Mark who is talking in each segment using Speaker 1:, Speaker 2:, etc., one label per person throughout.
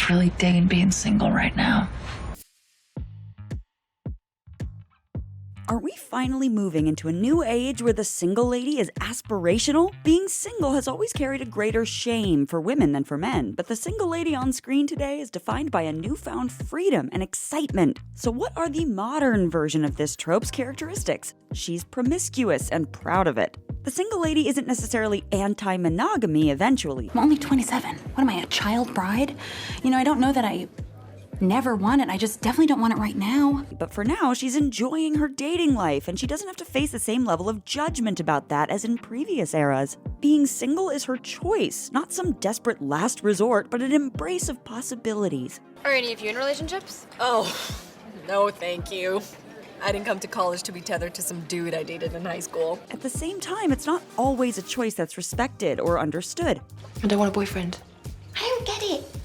Speaker 1: just really digging being single right now.
Speaker 2: Are we finally moving into a new age where the single lady is aspirational? Being single has always carried a greater shame for women than for men, but the single lady on screen today is defined by a newfound freedom and excitement. So what are the modern version of this trope's characteristics? She's promiscuous and proud of it. The single lady isn't necessarily anti-monogamy eventually.
Speaker 3: I'm only 27. What am I, a child bride? I don't know that I never want it. I just definitely don't want it right now.
Speaker 2: But for now, she's enjoying her dating life, and she doesn't have to face the same level of judgment about that as in previous eras. Being single is her choice, not some desperate last resort, but an embrace of possibilities.
Speaker 4: Are any of you in relationships?
Speaker 5: Oh, no thank you. I didn't come to college to be tethered to some dude I dated in high school.
Speaker 2: At the same time, it's not always a choice that's respected or understood.
Speaker 4: I don't want a boyfriend.
Speaker 6: I don't get it.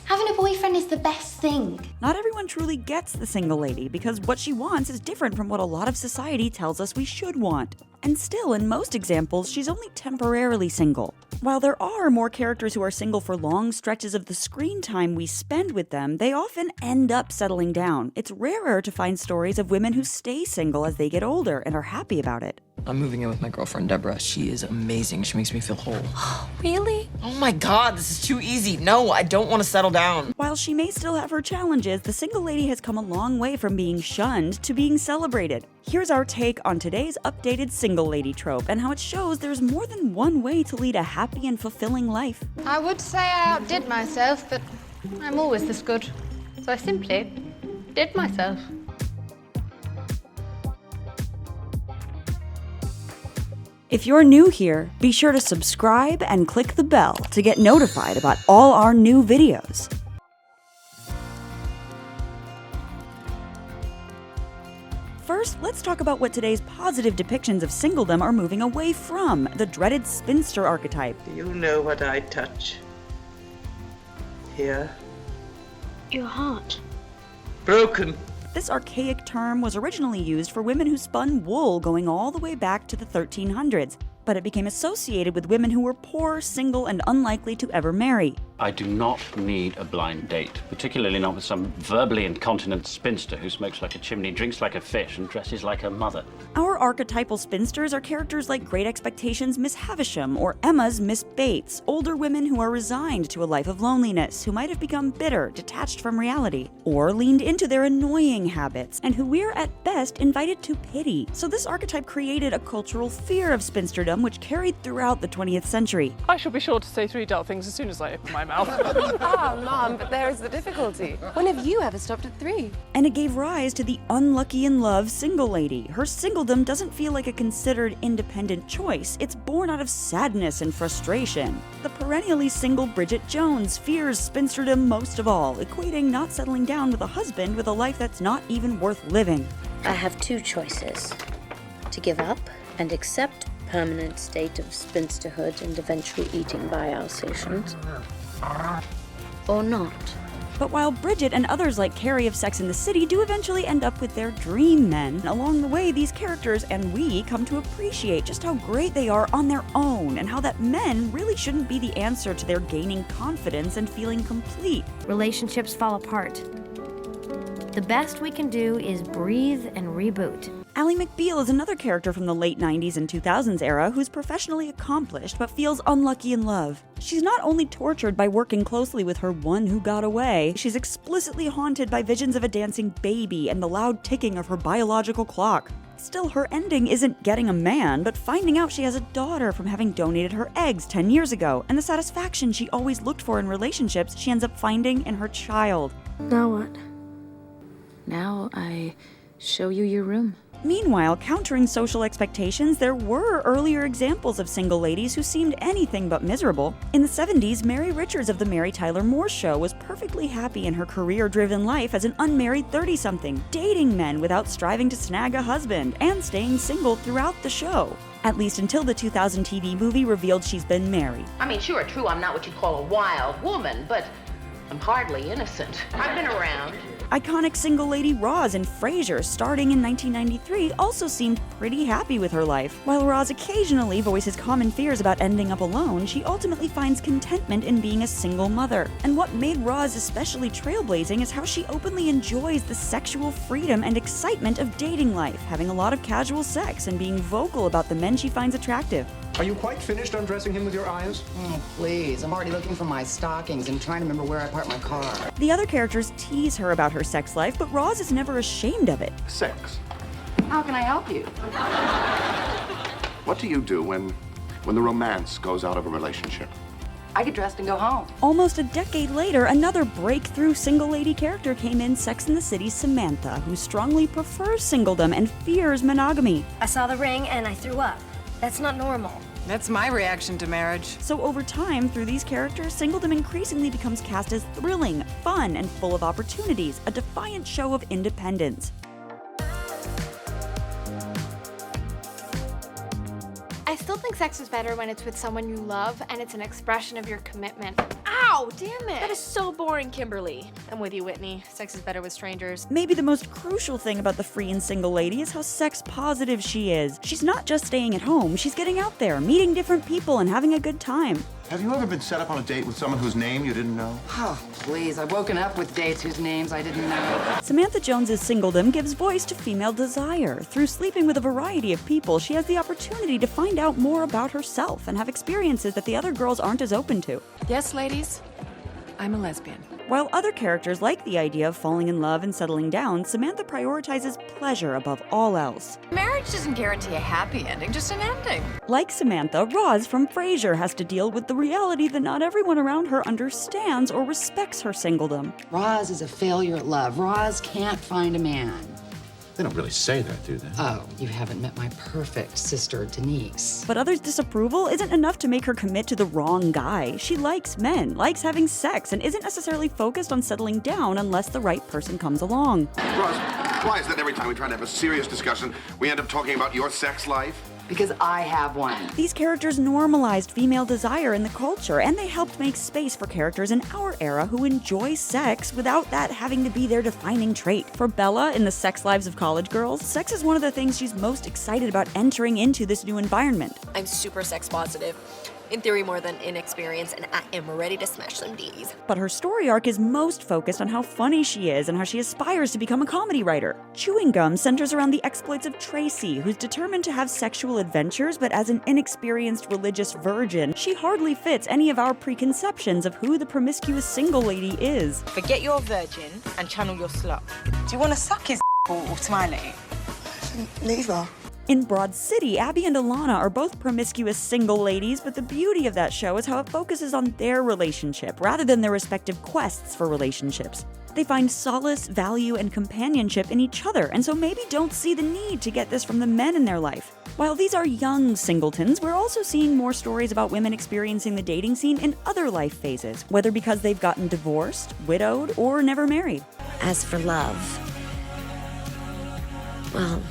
Speaker 6: Having a boyfriend is the best thing.
Speaker 2: Not everyone truly gets the single lady because what she wants is different from what a lot of society tells us we should want. And still, in most examples, she's only temporarily single. While there are more characters who are single for long stretches of the screen time we spend with them, they often end up settling down. It's rarer to find stories of women who stay single as they get older and are happy about it.
Speaker 7: I'm moving in with my girlfriend, Deborah. She is amazing. She makes me feel whole.
Speaker 3: Really?
Speaker 7: Oh my god, this is too easy. No, I don't want to settle down.
Speaker 2: While she may still have her challenges, the single lady has come a long way from being shunned to being celebrated. Here's our take on today's updated single lady trope and how it shows there's more than one way to lead a happy and fulfilling life.
Speaker 8: I would say I outdid myself, but I'm always this good. So I simply did myself.
Speaker 2: If you're new here, be sure to subscribe and click the bell to get notified about all our new videos. First, let's talk about what today's positive depictions of singledom are moving away from, the dreaded spinster archetype.
Speaker 9: Do you know what I touch? Here?
Speaker 6: Your heart.
Speaker 9: Broken.
Speaker 2: This archaic term was originally used for women who spun wool going all the way back to the 1300s, but it became associated with women who were poor, single, and unlikely to ever marry.
Speaker 10: I do not need a blind date, particularly not with some verbally incontinent spinster who smokes like a chimney, drinks like a fish, and dresses like her mother.
Speaker 2: Our archetypal spinsters are characters like Great Expectations' Miss Havisham or Emma's Miss Bates, older women who are resigned to a life of loneliness, who might have become bitter, detached from reality, or leaned into their annoying habits, and who we're at best invited to pity. So this archetype created a cultural fear of spinsterdom which carried throughout the 20th century.
Speaker 11: I shall be sure to say 3 dull things as soon as I open my mouth.
Speaker 5: Mom, but there's the difficulty. When have you ever stopped at 3?
Speaker 2: And it gave rise to the unlucky in love single lady. Her singledom doesn't feel like a considered independent choice. It's born out of sadness and frustration. The perennially single Bridget Jones fears spinsterdom most of all, equating not settling down with a husband with a life that's not even worth living.
Speaker 6: I have two choices. To give up and accept permanent state of spinsterhood and eventual eating by Alsatians, or not.
Speaker 2: But while Bridget and others like Carrie of Sex and the City do eventually end up with their dream men, along the way these characters and we come to appreciate just how great they are on their own and how that men really shouldn't be the answer to their gaining confidence and feeling complete.
Speaker 12: Relationships fall apart. The best we can do is breathe and reboot.
Speaker 2: Ally McBeal is another character from the late 90s and 2000s era who's professionally accomplished but feels unlucky in love. She's not only tortured by working closely with her one who got away, she's explicitly haunted by visions of a dancing baby and the loud ticking of her biological clock. Still, her ending isn't getting a man, but finding out she has a daughter from having donated her eggs 10 years ago, and the satisfaction she always looked for in relationships she ends up finding in her child.
Speaker 6: Now what?
Speaker 3: Now I show you your room.
Speaker 2: Meanwhile, countering social expectations, there were earlier examples of single ladies who seemed anything but miserable. In the 70s, Mary Richards of The Mary Tyler Moore Show was perfectly happy in her career-driven life as an unmarried 30-something, dating men without striving to snag a husband, and staying single throughout the show. At least until the 2000 TV movie revealed she's been married.
Speaker 13: I mean, sure, true, I'm not what you'd call a wild woman, but I'm hardly innocent. I've been around.
Speaker 2: Iconic single lady Roz in Frasier, starting in 1993, also seemed pretty happy with her life. While Roz occasionally voices common fears about ending up alone, she ultimately finds contentment in being a single mother. And what made Roz especially trailblazing is how she openly enjoys the sexual freedom and excitement of dating life, having a lot of casual sex and being vocal about the men she finds attractive.
Speaker 14: Are you quite finished undressing him with your eyes?
Speaker 15: Oh, please. I'm already looking for my stockings and trying to remember where I parked my car.
Speaker 2: The other characters tease her about her sex life, but Roz is never ashamed of it.
Speaker 14: Sex.
Speaker 15: How can I help you?
Speaker 14: What do you do when the romance goes out of a relationship?
Speaker 15: I get dressed and go home.
Speaker 2: Almost a decade later, another breakthrough single lady character came in Sex and the City's Samantha, who strongly prefers singledom and fears monogamy.
Speaker 12: I saw the ring and I threw up. That's not normal.
Speaker 15: That's my reaction to marriage.
Speaker 2: So over time, through these characters, singledom increasingly becomes cast as thrilling, fun, and full of opportunities, a defiant show of independence.
Speaker 8: I still think sex is better when it's with someone you love and it's an expression of your commitment. Ow, damn it!
Speaker 5: That is so boring, Kimberly. I'm with you, Whitney. Sex is better with strangers.
Speaker 2: Maybe the most crucial thing about the free and single lady is how sex positive she is. She's not just staying at home, she's getting out there, meeting different people, and having a good time.
Speaker 14: Have you ever been set up on a date with someone whose name you didn't know?
Speaker 15: Oh, please. I've woken up with dates whose names I didn't know.
Speaker 2: Samantha Jones's singledom gives voice to female desire. Through sleeping with a variety of people, she has the opportunity to find out more about herself and have experiences that the other girls aren't as open to.
Speaker 5: Yes, ladies, I'm a lesbian.
Speaker 2: While other characters like the idea of falling in love and settling down, Samantha prioritizes pleasure above all else.
Speaker 5: Marriage doesn't guarantee a happy ending, just an ending.
Speaker 2: Like Samantha, Roz from Frasier has to deal with the reality that not everyone around her understands or respects her singledom.
Speaker 15: Roz is a failure at love. Roz can't find a man.
Speaker 14: They don't really say that, do they?
Speaker 15: Oh, you haven't met my perfect sister, Denise.
Speaker 2: But others' disapproval isn't enough to make her commit to the wrong guy. She likes men, likes having sex, and isn't necessarily focused on settling down unless the right person comes along.
Speaker 14: Roz, why is that every time we try to have a serious discussion, we end up talking about your sex life?
Speaker 15: Because I have one.
Speaker 2: These characters normalized female desire in the culture, and they helped make space for characters in our era who enjoy sex without that having to be their defining trait. For Bella in The Sex Lives of College Girls, sex is one of the things she's most excited about entering into this new environment.
Speaker 5: I'm super sex positive. In theory, more than inexperienced, and I am ready to smash some D's.
Speaker 2: But her story arc is most focused on how funny she is and how she aspires to become a comedy writer. Chewing Gum centers around the exploits of Tracy, who's determined to have sexual adventures, but as an inexperienced religious virgin, she hardly fits any of our preconceptions of who the promiscuous single lady is.
Speaker 16: Forget your virgin and channel your slut. Do you want to suck his or Smiley?
Speaker 15: Neither.
Speaker 2: In Broad City, Abby and Alana are both promiscuous single ladies, but the beauty of that show is how it focuses on their relationship rather than their respective quests for relationships. They find solace, value, and companionship in each other, and so maybe don't see the need to get this from the men in their life. While these are young singletons, we're also seeing more stories about women experiencing the dating scene in other life phases, whether because they've gotten divorced, widowed, or never married.
Speaker 17: As for love, well,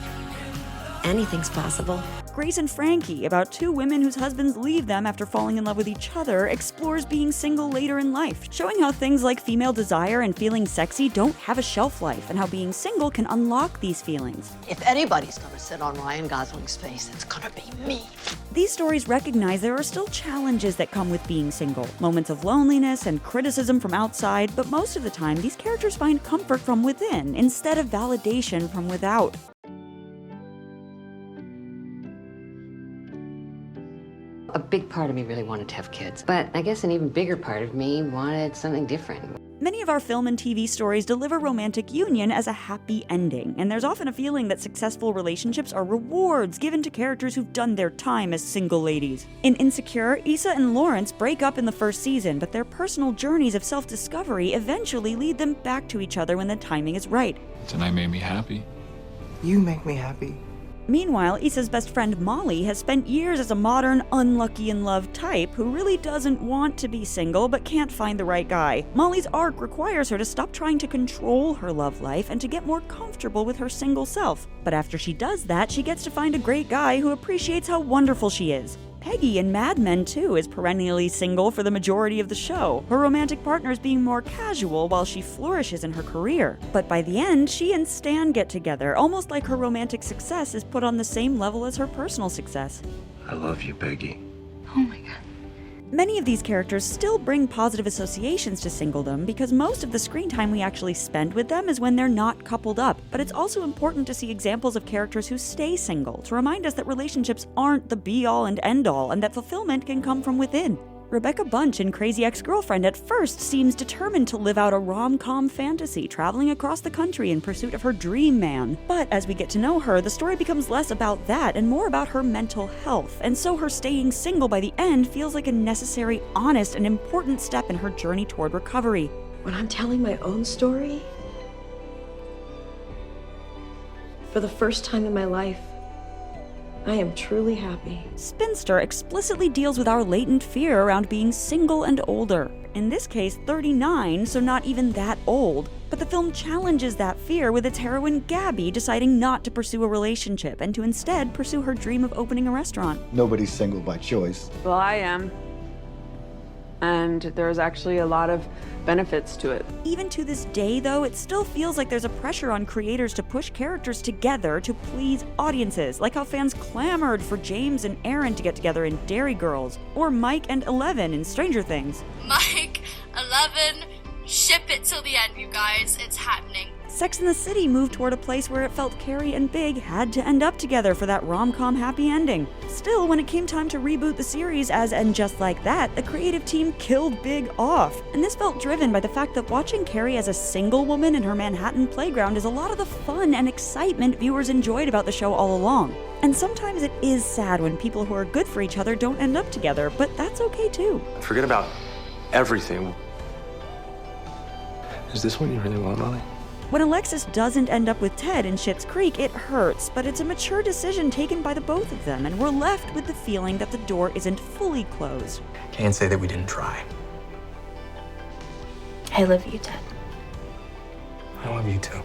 Speaker 17: anything's possible.
Speaker 2: Grace and Frankie, about two women whose husbands leave them after falling in love with each other, explores being single later in life, showing how things like female desire and feeling sexy don't have a shelf life, and how being single can unlock these feelings.
Speaker 18: If anybody's gonna sit on Ryan Gosling's face, it's gonna be me.
Speaker 2: These stories recognize there are still challenges that come with being single, moments of loneliness and criticism from outside, but most of the time these characters find comfort from within instead of validation from without.
Speaker 19: A big part of me really wanted to have kids, but I guess an even bigger part of me wanted something different.
Speaker 2: Many of our film and TV stories deliver romantic union as a happy ending, and there's often a feeling that successful relationships are rewards given to characters who've done their time as single ladies. In Insecure, Issa and Lawrence break up in the first season, but their personal journeys of self-discovery eventually lead them back to each other when the timing is right.
Speaker 20: Tonight made me happy.
Speaker 16: You make me happy.
Speaker 2: Meanwhile, Issa's best friend Molly has spent years as a modern, unlucky in love type who really doesn't want to be single but can't find the right guy. Molly's arc requires her to stop trying to control her love life and to get more comfortable with her single self. But after she does that, she gets to find a great guy who appreciates how wonderful she is. Peggy in Mad Men, too, is perennially single for the majority of the show, her romantic partners being more casual while she flourishes in her career. But by the end, she and Stan get together, almost like her romantic success is put on the same level as her personal success.
Speaker 14: I love you, Peggy.
Speaker 8: Oh my god.
Speaker 2: Many of these characters still bring positive associations to singledom because most of the screen time we actually spend with them is when they're not coupled up, but it's also important to see examples of characters who stay single to remind us that relationships aren't the be-all and end-all and that fulfillment can come from within. Rebecca Bunch in Crazy Ex-Girlfriend at first seems determined to live out a rom-com fantasy, traveling across the country in pursuit of her dream man. But as we get to know her, the story becomes less about that and more about her mental health, and so her staying single by the end feels like a necessary, honest, and important step in her journey toward recovery.
Speaker 20: When I'm telling my own story, for the first time in my life, I am truly happy.
Speaker 2: Spinster explicitly deals with our latent fear around being single and older. In this case, 39, so not even that old. But the film challenges that fear with its heroine Gabby deciding not to pursue a relationship and to instead pursue her dream of opening a restaurant.
Speaker 21: Nobody's single by choice.
Speaker 11: Well, I am. And there's actually a lot of benefits to it.
Speaker 2: Even to this day, though, it still feels like there's a pressure on creators to push characters together to please audiences, like how fans clamored for James and Aaron to get together in Dairy Girls, or Mike and Eleven in Stranger Things.
Speaker 22: Mike, 11, ship it till the end, you guys. It's happening.
Speaker 2: Sex and the City moved toward a place where it felt Carrie and Big had to end up together for that rom-com happy ending. Still, when it came time to reboot the series as And Just Like That, the creative team killed Big off. And this felt driven by the fact that watching Carrie as a single woman in her Manhattan playground is a lot of the fun and excitement viewers enjoyed about the show all along. And sometimes it is sad when people who are good for each other don't end up together, but that's okay too.
Speaker 23: Forget about everything. Is this what you really want, Molly?
Speaker 2: When Alexis doesn't end up with Ted in Schitt's Creek, it hurts, but it's a mature decision taken by the both of them, and we're left with the feeling that the door isn't fully closed.
Speaker 23: Can't say that we didn't try.
Speaker 8: I love you, Ted.
Speaker 23: I love you too.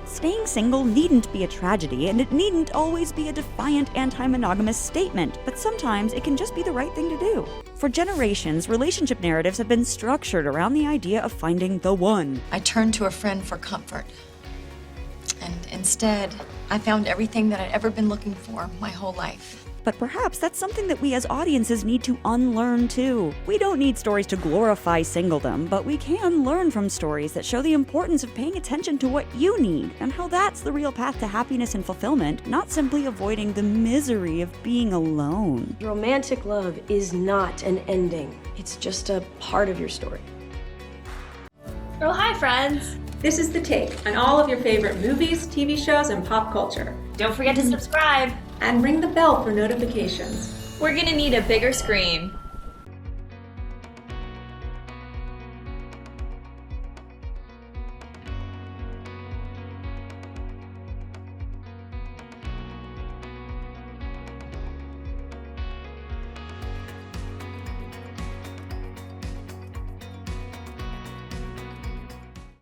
Speaker 2: Staying single needn't be a tragedy, and it needn't always be a defiant anti-monogamous statement, but sometimes it can just be the right thing to do. For generations, relationship narratives have been structured around the idea of finding the one.
Speaker 5: I turned to a friend for comfort. And instead, I found everything that I'd ever been looking for my whole life.
Speaker 2: But perhaps that's something that we as audiences need to unlearn too. We don't need stories to glorify singledom, but we can learn from stories that show the importance of paying attention to what you need and how that's the real path to happiness and fulfillment, not simply avoiding the misery of being alone.
Speaker 20: Romantic love is not an ending. It's just a part of your story.
Speaker 24: Oh, hi, friends. This is The Take on all of your favorite movies, TV shows, and pop culture. Don't forget to subscribe and ring the bell for notifications. We're gonna need a bigger screen.